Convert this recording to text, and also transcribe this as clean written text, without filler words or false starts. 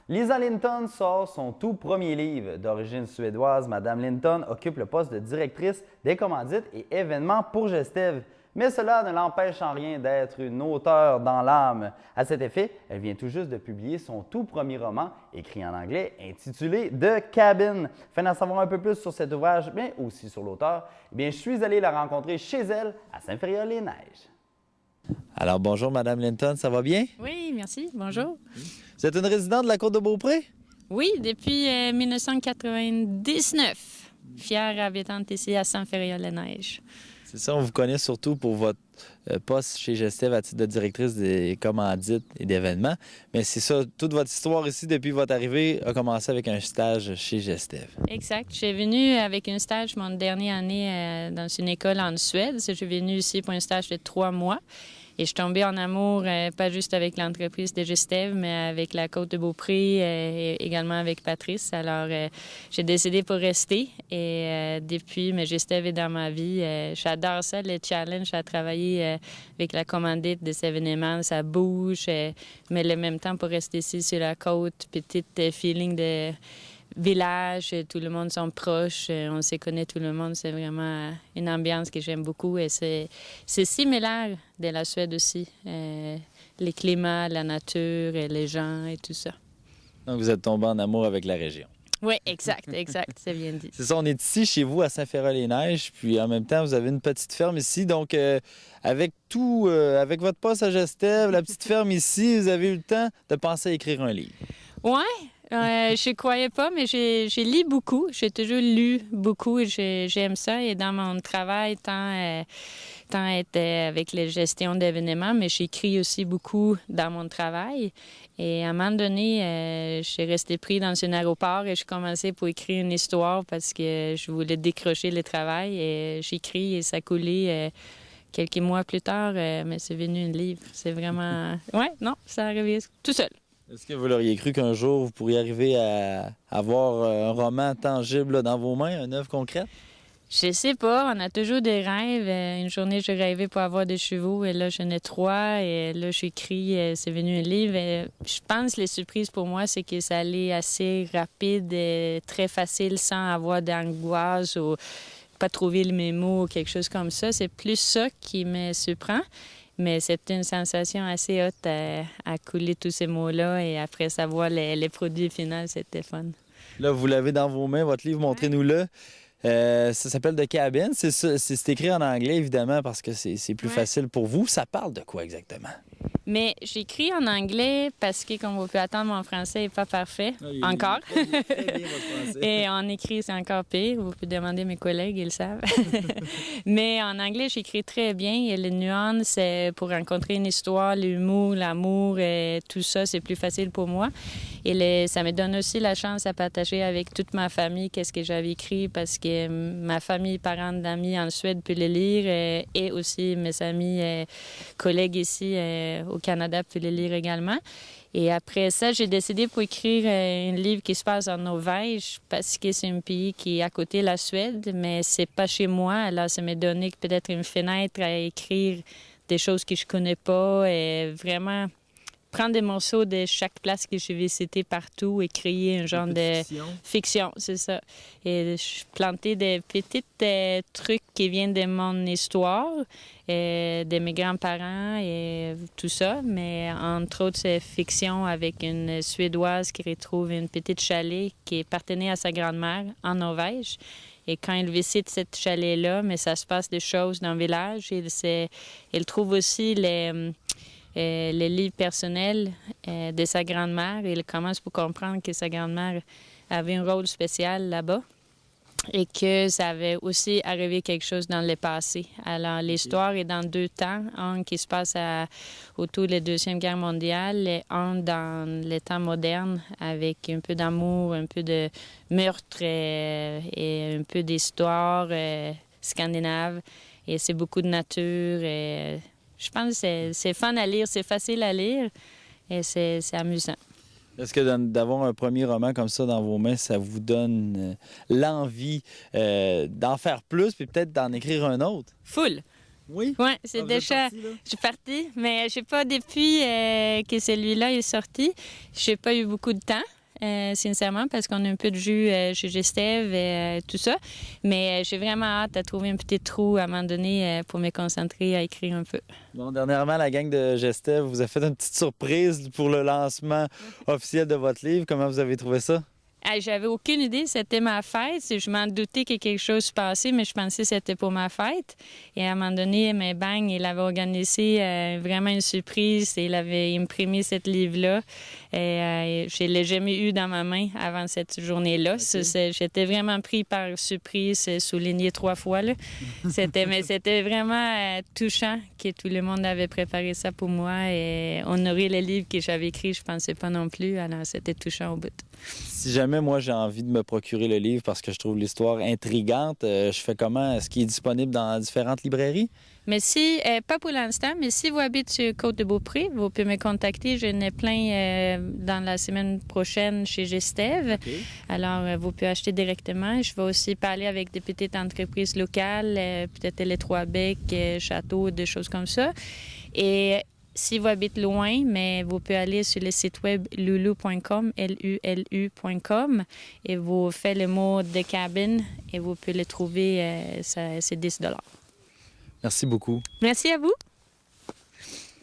Lisa Linton sort son tout premier livre. D'origine suédoise, Madame Linton occupe le poste de directrice des commandites et événements pour Gestev. Mais cela ne l'empêche en rien d'être une auteure dans l'âme. À cet effet, elle vient tout juste de publier son tout premier roman, écrit en anglais, intitulé The Cabin. Afin d'en savoir un peu plus sur cet ouvrage, mais aussi sur l'auteur, je suis allé la rencontrer chez elle, à Saint-Féréol-les-Neiges. Alors, bonjour, Madame Linton, ça va bien? Oui, merci. Bonjour. Vous êtes une résidente de la Côte-de-Beaupré? Oui, depuis 1999. Fière habitante ici à Saint-Féréol-les-Neiges. C'est ça, on vous connaît surtout pour votre poste chez Gestev à titre de directrice des commandites et d'événements. Mais c'est ça, toute votre histoire ici depuis votre arrivée a commencé avec un stage chez Gestev. Exact. Je suis venue avec un stage mon dernière année dans une école en Suède. Je suis venue ici pour un stage de 3 mois. Et je suis tombée en amour, pas juste avec l'entreprise de Gestev, mais avec la Côte-de-Beaupré et également avec Patrice. Alors, j'ai décidé pour rester. Et depuis, mais Gestev est dans ma vie. J'adore ça, le challenge à travailler avec la commandite des événements. Ça bouge, mais le même temps pour rester ici sur la côte, petit feeling de village, tout le monde sont proches, on se connaît tout le monde. C'est vraiment une ambiance que j'aime beaucoup et c'est similaire de la Suède aussi. Les climats, la nature, et les gens et tout ça. Donc, vous êtes tombé en amour avec la région. Oui, exact, c'est bien dit. C'est ça, on est ici chez vous à Saint-Féréol-les-Neiges, puis en même temps, vous avez une petite ferme ici. Donc, avec votre poste à Gestev, la petite ferme ici, vous avez eu le temps de penser à écrire un livre. Oui. Je ne croyais pas, mais j'ai lu beaucoup. J'ai toujours lu beaucoup et j'aime ça. Et dans mon travail, tant être avec les gestions d'événements, mais j'écris aussi beaucoup dans mon travail. Et à un moment donné, je suis restée prise dans un aéroport et je commençais pour écrire une histoire parce que je voulais décrocher le travail. Et j'écris et ça coulait quelques mois plus tard, mais c'est venu un livre. C'est vraiment... Ouais, non, ça arrive tout seul. Est-ce que vous l'auriez cru qu'un jour, vous pourriez arriver à avoir un roman tangible là, dans vos mains, une œuvre concrète? Je sais pas. On a toujours des rêves. Une journée, je rêvais pour avoir des chevaux et là, j'en ai 3. Et là, j'écris, c'est venu un livre. Et je pense que les surprises pour moi, c'est que ça allait assez rapide et très facile sans avoir d'angoisse ou pas trouver mes mots ou quelque chose comme ça. C'est plus ça qui me surprend. Mais c'est une sensation assez haute à couler tous ces mots-là et après savoir les produits finaux, c'était fun. Là, vous l'avez dans vos mains, votre livre, montrez-nous-le. Ça s'appelle The Cabin. C'est écrit en anglais, évidemment, parce que c'est plus facile pour vous. Ça parle de quoi exactement? Mais j'écris en anglais parce que, comme vous pouvez attendre, mon français n'est pas parfait encore. Très bien votre français. Et en écrit, c'est encore pire. Vous pouvez demander à mes collègues, ils le savent. Mais en anglais, j'écris très bien. Et les nuances, pour rencontrer une histoire, l'humour, l'amour, et tout ça, c'est plus facile pour moi. Et ça me donne aussi la chance à partager avec toute ma famille qu'est-ce que j'avais écrit parce que ma famille, parents d'amis en Suède peuvent le lire et aussi mes amis, collègues ici au Canada peuvent le lire également. Et après ça, j'ai décidé pour écrire un livre qui se passe en Norvège parce que c'est un pays qui est à côté de la Suède, mais c'est pas chez moi. Alors, ça m'a donné peut-être une fenêtre à écrire des choses que je connais pas et vraiment prendre des morceaux de chaque place que je vais citer partout et créer un genre de fiction, c'est ça. Et je plantais des petits trucs qui viennent de mon histoire, de mes grands-parents et tout ça. Mais entre autres, c'est fiction avec une Suédoise qui retrouve une petite chalet qui appartenait à sa grand-mère en Norvège. Et quand il visite cette chalet-là, mais ça se passe des choses dans le village. Il trouve aussi les livres personnels de sa grand-mère. Il commence pour comprendre que sa grand-mère avait un rôle spécial là-bas et que ça avait aussi arrivé quelque chose dans le passé. Alors, l'histoire est dans 2 temps. Un qui se passe autour de la Deuxième Guerre mondiale et un dans les temps modernes avec un peu d'amour, un peu de meurtre et un peu d'histoire scandinave. Et c'est beaucoup de nature et je pense que c'est fun à lire, c'est facile à lire et c'est amusant. Est-ce que d'avoir un premier roman comme ça dans vos mains, ça vous donne l'envie d'en faire plus puis peut-être d'en écrire un autre? Full! Oui? Oui, c'est vous êtes déjà. parti, là? Je suis partie, mais je sais pas, depuis que celui-là est sorti, j'ai pas eu beaucoup de temps. Sincèrement, parce qu'on a un peu de jus chez Gestev et tout ça. Mais j'ai vraiment hâte à trouver un petit trou à un moment donné pour me concentrer à écrire un peu. Bon, dernièrement, la gang de Gestev vous a fait une petite surprise pour le lancement officiel de votre livre. Comment vous avez trouvé ça? J'avais aucune idée, c'était ma fête. Je m'en doutais que quelque chose se passait, mais je pensais que c'était pour ma fête. Et à un moment donné, bang, il avait organisé vraiment une surprise et il avait imprimé ce livre-là. Et je ne l'ai jamais eu dans ma main avant cette journée-là. Okay. J'étais vraiment pris par surprise, souligné 3 fois. Mais c'était vraiment touchant que tout le monde avait préparé ça pour moi et honorer le livre que j'avais écrit, je ne pensais pas non plus. Alors, c'était touchant au bout. Si jamais moi j'ai envie de me procurer le livre parce que je trouve l'histoire intrigante, je fais comment? Est-ce qu'il est disponible dans différentes librairies? Mais pas pour l'instant, mais si vous habitez sur Côte-de-Beaupré, vous pouvez me contacter. J'en ai plein dans la semaine prochaine chez Gestev. Okay. Alors, vous pouvez acheter directement. Je vais aussi parler avec des petites entreprises locales, peut-être les Trois-Becs, Château, des choses comme ça. Et si vous habitez loin, mais vous pouvez aller sur le site web lulu.com, lulu.com, et vous faites le mot de cabine et vous pouvez le trouver, c'est 10 $. Merci beaucoup. Merci à vous.